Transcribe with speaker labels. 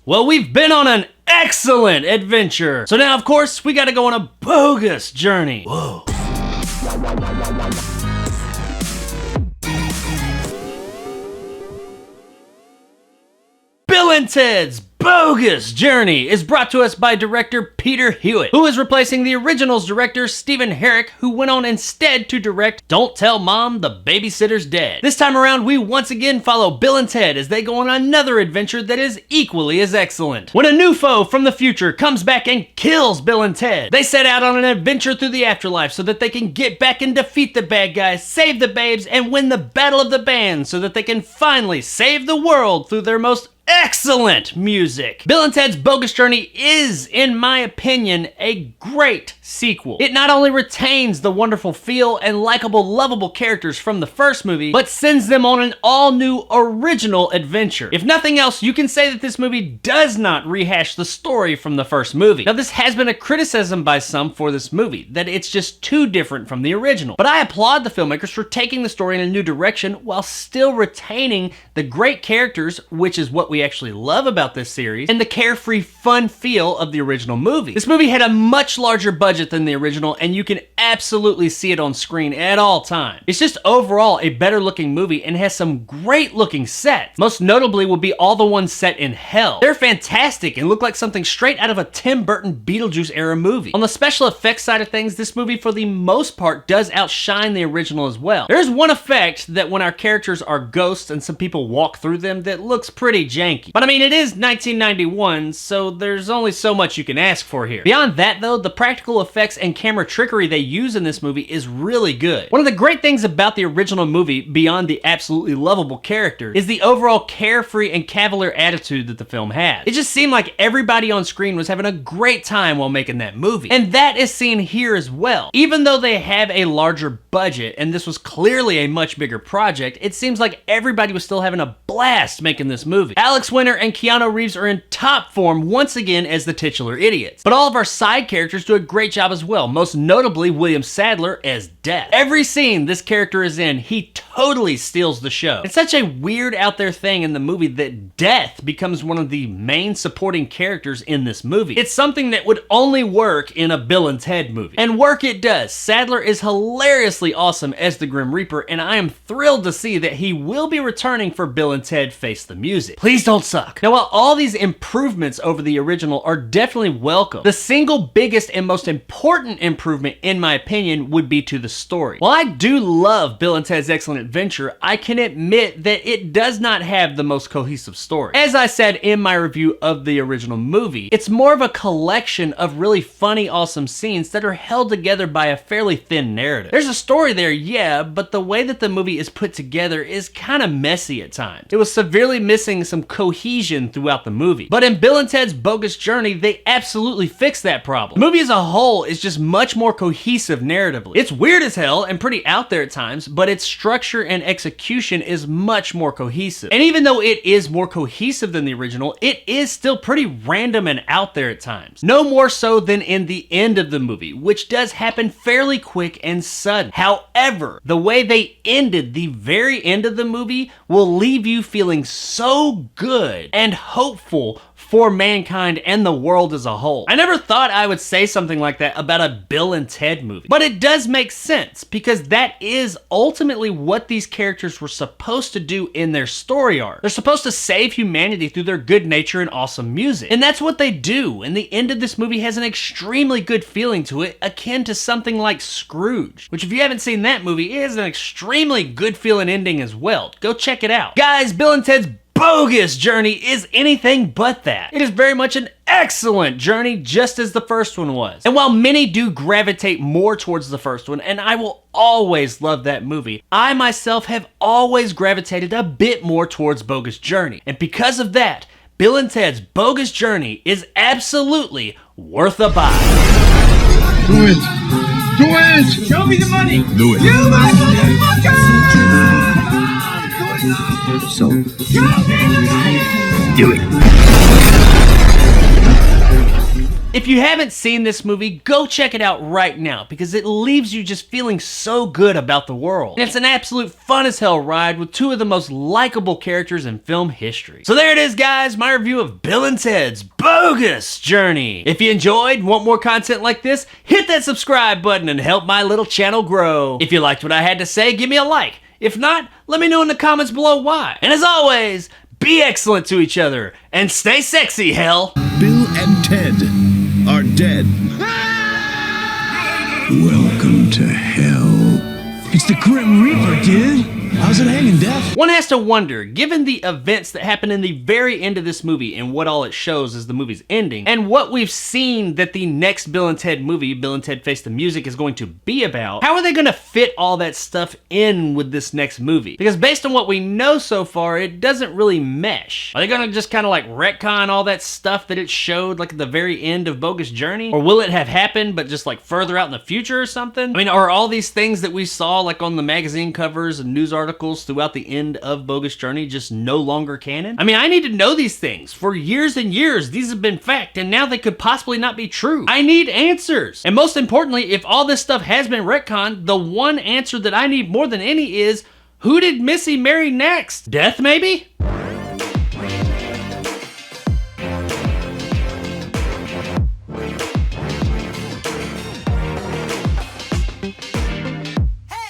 Speaker 1: Well, we've been on an excellent adventure. So now, of course, we gotta go on a bogus journey. Whoa. Bill and Ted's Bogus Journey is brought to us by director Peter Hewitt, who is replacing the original's director Stephen Herrick, who went on instead to direct Don't Tell Mom the Babysitter's Dead. This time around, we once again follow Bill and Ted as they go on another adventure that is equally as excellent. When a new foe from the future comes back and kills Bill and Ted, they set out on an adventure through the afterlife so that they can get back and defeat the bad guys, save the babes, and win the Battle of the Bands so that they can finally save the world through their most excellent music. Bill and Ted's Bogus Journey is, in my opinion, a great sequel. It not only retains the wonderful feel and likable, lovable characters from the first movie, but sends them on an all-new original adventure. If nothing else, you can say that this movie does not rehash the story from the first movie. Now, this has been a criticism by some for this movie, that it's just too different from the original. But I applaud the filmmakers for taking the story in a new direction while still retaining the great characters, which is what we actually love about this series, and the carefree, fun feel of the original movie. This movie had a much larger budget than the original, and you can absolutely see it on screen at all times. It's just overall a better looking movie and has some great looking sets. Most notably will be all the ones set in hell. They're fantastic and look like something straight out of a Tim Burton Beetlejuice era movie. On the special effects side of things, this movie for the most part does outshine the original as well. There's one effect that when our characters are ghosts and some people walk through them that looks pretty janky. But I mean, it is 1991, so there's only so much you can ask for here. Beyond that though, the practical effects and camera trickery they use in this movie is really good. One of the great things about the original movie, beyond the absolutely lovable characters, is the overall carefree and cavalier attitude that the film had. It just seemed like everybody on screen was having a great time while making that movie. And that is seen here as well. Even though they have a larger budget, and this was clearly a much bigger project, it seems like everybody was still having a blast making this movie. Alex Winter and Keanu Reeves are in top form once again as the titular idiots. But all of our side characters do a great job as well, most notably William Sadler as Death. Every scene this character is in, he totally steals the show. It's such a weird out there thing in the movie that Death becomes one of the main supporting characters in this movie. It's something that would only work in a Bill and Ted movie. And work it does. Sadler is hilariously awesome as the Grim Reaper, and I am thrilled to see that he will be returning for Bill and Ted Face the Music. Please don't suck. Now, while all these improvements over the original are definitely welcome, the single biggest and most important improvement, in my opinion, would be to the story. While I do love Bill and Ted's Excellent Adventure, I can admit that it does not have the most cohesive story. As I said in my review of the original movie, it's more of a collection of really funny, awesome scenes that are held together by a fairly thin narrative. There's a story there, yeah, but the way that the movie is put together is kind of messy at times. It was severely missing some cohesion throughout the movie. But in Bill and Ted's Bogus Journey, they absolutely fixed that problem. The movie as a whole is just much more cohesive narratively. It's weird as hell and pretty out there at times, but its structure and execution is much more cohesive. And even though it is more cohesive than the original, it is still pretty random and out there at times. No more so than in the end of the movie, which does happen fairly quick and sudden. However, the way they ended the very end of the movie will leave you feeling so good and hopeful for mankind and the world as a whole. I never thought I would say something like that about a Bill and Ted movie, but it does make sense because that is ultimately what these characters were supposed to do in their story arc. They're supposed to save humanity through their good nature and awesome music, and that's what they do, and the end of this movie has an extremely good feeling to it, akin to something like Scrooge, which if you haven't seen that movie, is an extremely good feeling ending as well. Go check it out. Guys, Bill and Ted's Bogus Journey is anything but that. It is very much an excellent journey, just as the first one was. And while many do gravitate more towards the first one, and I will always love that movie, I myself have always gravitated a bit more towards Bogus Journey. And because of that, Bill and Ted's Bogus Journey is absolutely worth a buy.
Speaker 2: Do it! Do it!
Speaker 3: Show me the money!
Speaker 2: Do it!
Speaker 3: You motherfucker!
Speaker 2: So,
Speaker 3: Show me the money!
Speaker 2: do it!
Speaker 1: If If you haven't seen this movie, go check it out right now because it leaves you just feeling so good about the world. And it's an absolute fun as hell ride with two of the most likable characters in film history. So there it is, guys, my review of Bill and Ted's Bogus Journey. If you enjoyed, want more content like this, hit that subscribe button and help my little channel grow. If you liked what I had to say, give me a like. If not, let me know in the comments below why. And as always, be excellent to each other and stay sexy, hell.
Speaker 3: Bill and Ted are dead.
Speaker 4: Welcome to hell. It's the Grim Reaper, dude. How's it hanging, Def?
Speaker 1: One has to wonder, given the events that happen in the very end of this movie and what all it shows is the movie's ending, and what we've seen that the next Bill and Ted movie, Bill and Ted Face the Music, is going to be about, how are they going to fit all that stuff in with this next movie? Because based on what we know so far, it doesn't really mesh. Are they going to just kind of like retcon all that stuff that it showed like at the very end of Bogus Journey? Or will it have happened but just like further out in the future or something? I mean, are all these things that we saw like on the magazine covers and news articles throughout the end of Bogus Journey just no longer canon? I mean, I need to know these things. For years and years, these have been fact, and now they could possibly not be true. I need answers. And most importantly, if all this stuff has been retconned, the one answer that I need more than any is, who did Missy marry next? Death, maybe?